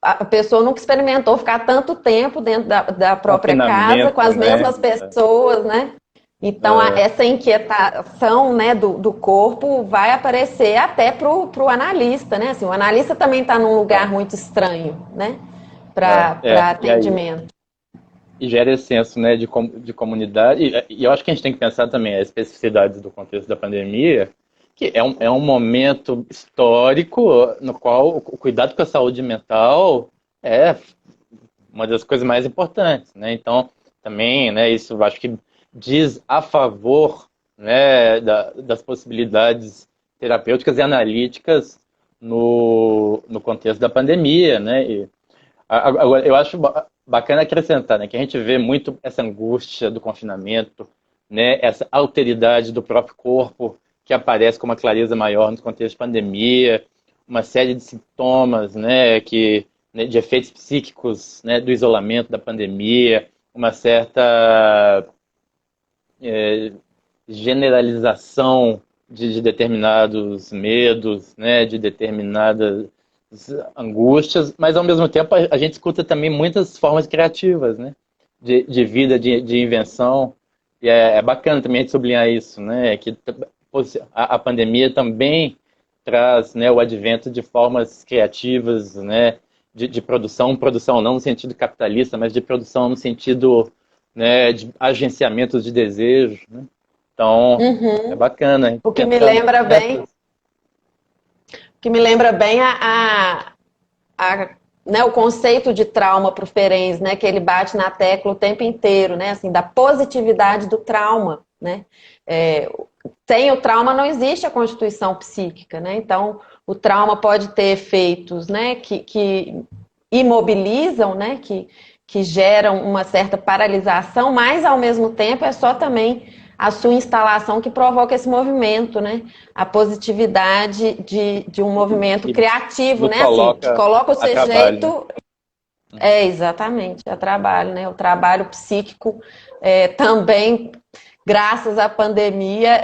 a pessoa nunca experimentou ficar tanto tempo dentro da própria casa com Confinamento, as né? mesmas pessoas, né? Então, É, essa inquietação, né, do corpo vai aparecer até pro analista, né? Assim, o analista também está num lugar vai. muito estranho, né? Para E aí? atendimento. E gera esse senso, né, de comunidade. E eu acho que a gente tem que pensar também as especificidades do contexto da pandemia, que é um momento histórico no qual o cuidado com a saúde mental é uma das coisas mais importantes, né? Então, também, né, isso eu acho que diz a favor, né, das possibilidades terapêuticas e analíticas no contexto da pandemia, né? Agora, eu acho bacana acrescentar, né, que a gente vê muito essa angústia do confinamento, né, essa alteridade do próprio corpo que aparece com uma clareza maior no contexto de pandemia, uma série de sintomas, né, de efeitos psíquicos, né, do isolamento da pandemia, uma certa generalização de determinados medos, né, de determinadas angústias, mas ao mesmo tempo a gente escuta também muitas formas criativas, né, de vida, de invenção, e é bacana também a gente sublinhar isso, né, que a pandemia também traz, né, o advento de formas criativas, né, de produção não no sentido capitalista, mas de produção no sentido, né, de agenciamento de desejo, né? Então, é Uhum. bacana O que me pensar lembra bem, nessas. que me lembra bem né, o conceito de trauma para o Ferenc, né, que ele bate na tecla o tempo inteiro, né, assim, da positividade do trauma, né? É, sem o trauma não existe a constituição psíquica, né? Então, o trauma pode ter efeitos, né, que imobilizam, né, que geram uma certa paralisação, mas ao mesmo tempo é só também a sua instalação que provoca esse movimento, né? A positividade de um movimento E criativo, nos né? Assim, que coloca coloca o a trabalho, né? sujeito. Exatamente, é trabalho, né? O trabalho psíquico também, graças à pandemia,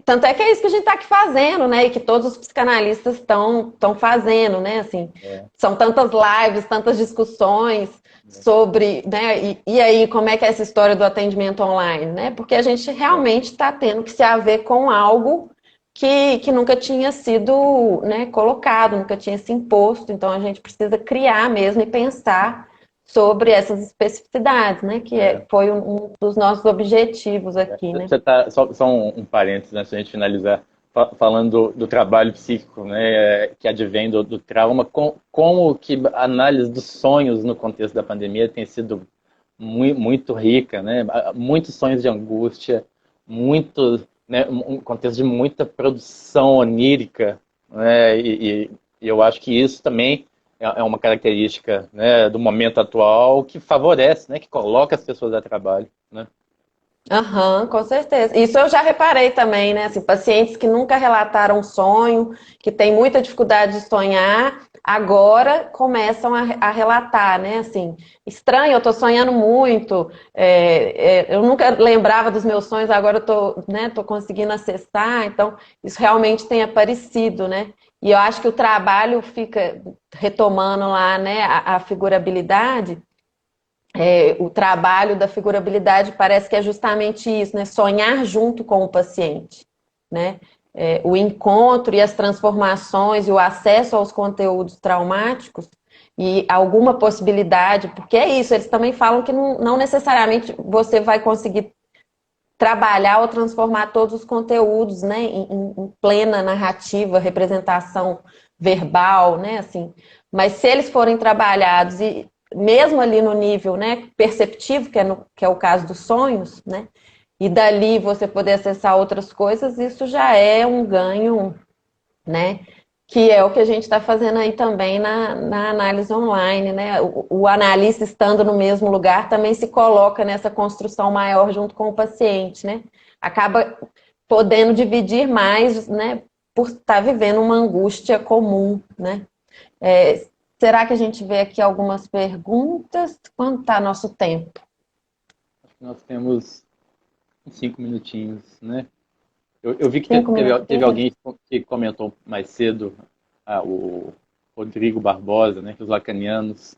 tanto é que é isso que a gente está aqui fazendo, né? E que todos os psicanalistas estão fazendo, né? Assim, É, são tantas lives, tantas discussões sobre, né? E aí, como é que é essa história do atendimento online, né? Porque a gente é. realmente está tendo que se haver com algo que nunca tinha sido, né, colocado, nunca tinha se imposto. Então a gente precisa criar mesmo e pensar sobre essas especificidades, né, É. foi um dos nossos objetivos aqui, né? Você tá, só um parênteses, né, se a gente finalizar, falando do trabalho psíquico, né, que advém do trauma, como que a análise dos sonhos no contexto da pandemia tem sido muito rica, né, muitos sonhos de angústia, muito, né, um contexto de muita produção onírica, né, e eu acho que isso também é uma característica, né, do momento atual que favorece, né, que coloca as pessoas a trabalho, né. Aham, com certeza. Isso eu já reparei também, né? Assim, pacientes que nunca relataram sonho, que têm muita dificuldade de sonhar, agora começam a relatar, né? Assim, estranho, eu estou sonhando muito, eu nunca lembrava dos meus sonhos, agora eu estou, né, tô conseguindo acessar, então isso realmente tem aparecido, né? E eu acho que o trabalho fica retomando lá, né, a figurabilidade. O trabalho da figurabilidade parece que é justamente isso, né? Sonhar junto com o paciente, né? O encontro e as transformações e o acesso aos conteúdos traumáticos e alguma possibilidade, porque é isso, eles também falam que não necessariamente você vai conseguir trabalhar ou transformar todos os conteúdos, né, em plena narrativa, representação verbal, né, assim. Mas se eles forem trabalhados e mesmo ali no nível, né, perceptivo, que é o caso dos sonhos, né, e dali você poder acessar outras coisas, isso já é um ganho, né, que é o que a gente está fazendo aí também na análise online, né? O analista estando no mesmo lugar também se coloca nessa construção maior junto com o paciente, né? Acaba podendo dividir mais, né? Por estar vivendo uma angústia comum, né? Será que a gente vê aqui algumas perguntas? Quanto está nosso tempo? Nós temos 5 minutinhos, né? Eu vi que teve alguém que comentou mais cedo, o Rodrigo Barbosa, né, que os lacanianos,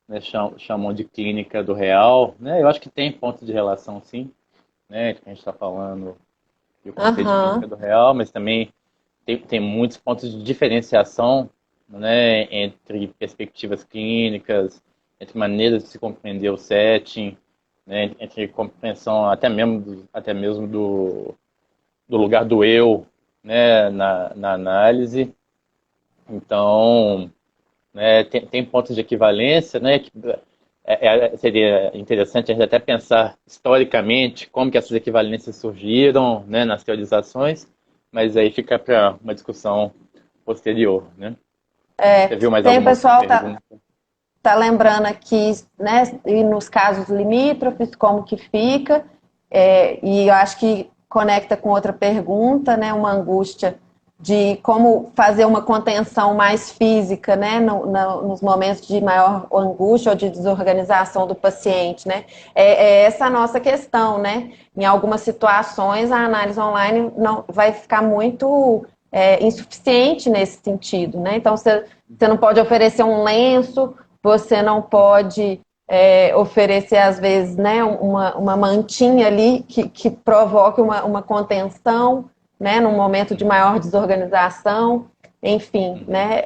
né, chamam de clínica do real, né? Eu acho que tem ponto de relação, sim, né? Que a gente está falando do conceito de clínica do real, mas também tem muitos pontos de diferenciação, né, entre perspectivas clínicas, entre maneiras de se compreender o setting, né, entre compreensão até mesmo do lugar do eu, né, na análise. Então, né, tem pontos de equivalência, né, que seria interessante a gente até pensar historicamente como que essas equivalências surgiram, né, nas teorizações, mas aí fica para uma discussão posterior, né? Você viu mais Tem o alguma pessoal pergunta? tá lembrando aqui, né, e nos casos limítrofes, como que fica, e eu acho que conecta com outra pergunta, né, uma angústia de como fazer uma contenção mais física, né, nos momentos de maior angústia ou de desorganização do paciente, né, essa a nossa questão, né, em algumas situações a análise online não vai ficar muito insuficiente nesse sentido, né, então você não pode oferecer um lenço, você não pode oferecer, às vezes, né, uma mantinha ali que provoque uma contenção, né, num momento de maior desorganização, enfim, né,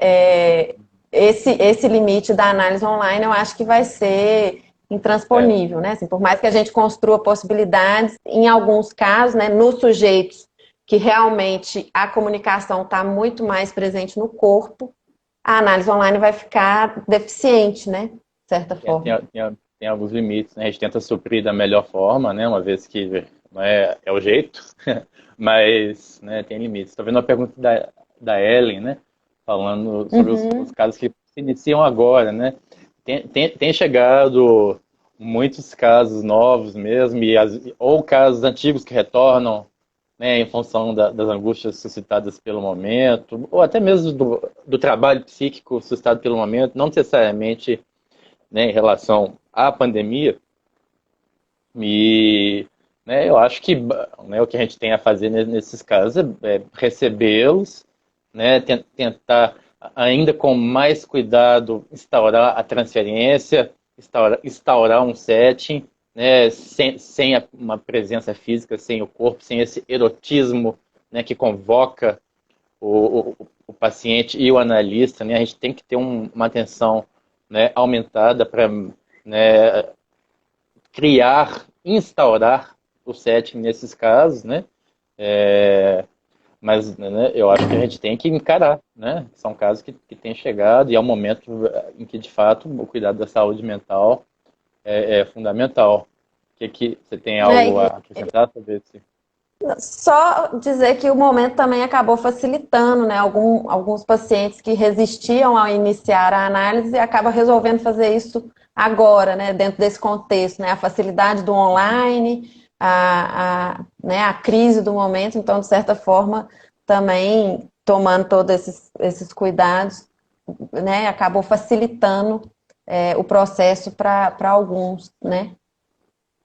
esse limite da análise online eu acho que vai ser intransponível, né, assim, por mais que a gente construa possibilidades, em alguns casos, né, nos sujeitos que realmente a comunicação está muito mais presente no corpo, a análise online vai ficar deficiente, né? De certa forma. Tem alguns limites, né? A gente tenta suprir da melhor forma, né? Uma vez que não é o jeito, mas, né, tem limites. Estou vendo uma pergunta da Ellen, né? Falando sobre os casos que se iniciam agora, né? Tem chegado muitos casos novos mesmo, ou casos antigos que retornam, né, em função das angústias suscitadas pelo momento, ou até mesmo do trabalho psíquico suscitado pelo momento, não necessariamente, né, em relação à pandemia. E, né, eu acho que, né, o que a gente tem a fazer nesses casos é recebê-los, né, tentar ainda com mais cuidado instaurar a transferência, instaurar um setting, né, sem uma presença física, sem o corpo, sem esse erotismo, né, que convoca o paciente e o analista, né, a gente tem que ter uma atenção, né, aumentada para, né, instaurar o setting nesses casos, né, mas, né, eu acho que a gente tem que encarar, né, são casos que têm chegado e é um momento em que, de fato, o cuidado da saúde mental é fundamental. Que você tem algo a acrescentar sobre isso? Só dizer que o momento também acabou facilitando, né? Alguns pacientes que resistiam ao iniciar a análise acabam resolvendo fazer isso agora, né? Dentro desse contexto, né? A facilidade do online, né? A crise do momento, então, de certa forma, também tomando todos esses cuidados, né, acabou facilitando o processo para alguns, né?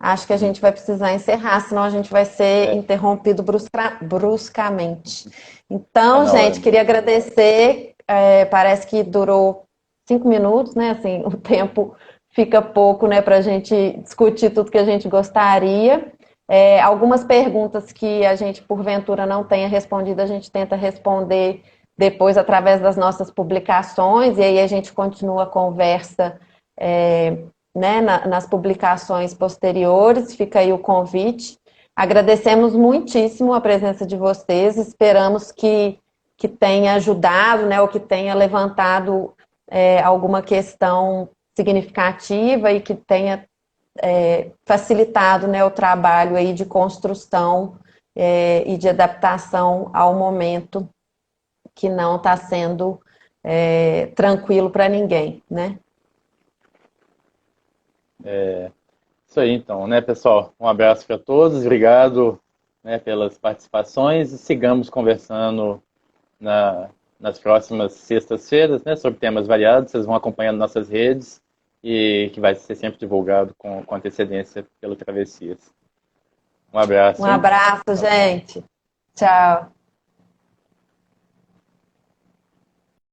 Acho que a gente vai precisar encerrar, senão a gente vai ser É, interrompido bruscamente. tá Então, na hora gente, queria mesmo. agradecer. Parece que durou 5 minutos, né? Assim, o tempo fica pouco, né, para a gente discutir tudo que a gente gostaria. Algumas perguntas que a gente, porventura, não tenha respondido, a gente tenta responder depois através das nossas publicações, e aí a gente continua a conversa. Né, nas publicações posteriores, fica aí o convite. Agradecemos muitíssimo a presença de vocês, esperamos que tenha ajudado, né, ou que tenha levantado alguma questão significativa e que tenha facilitado, né, o trabalho aí de construção e de adaptação ao momento que não está sendo tranquilo para ninguém, né? Isso aí, então, né, pessoal? Um abraço para todos, obrigado, né, pelas participações e sigamos conversando nas próximas sextas-feiras, né, sobre temas variados. Vocês vão acompanhando nossas redes e que vai ser sempre divulgado com antecedência pelo Travessias. Um Um abraço, hein? abraço, Tchau, tchau. gente. Tchau.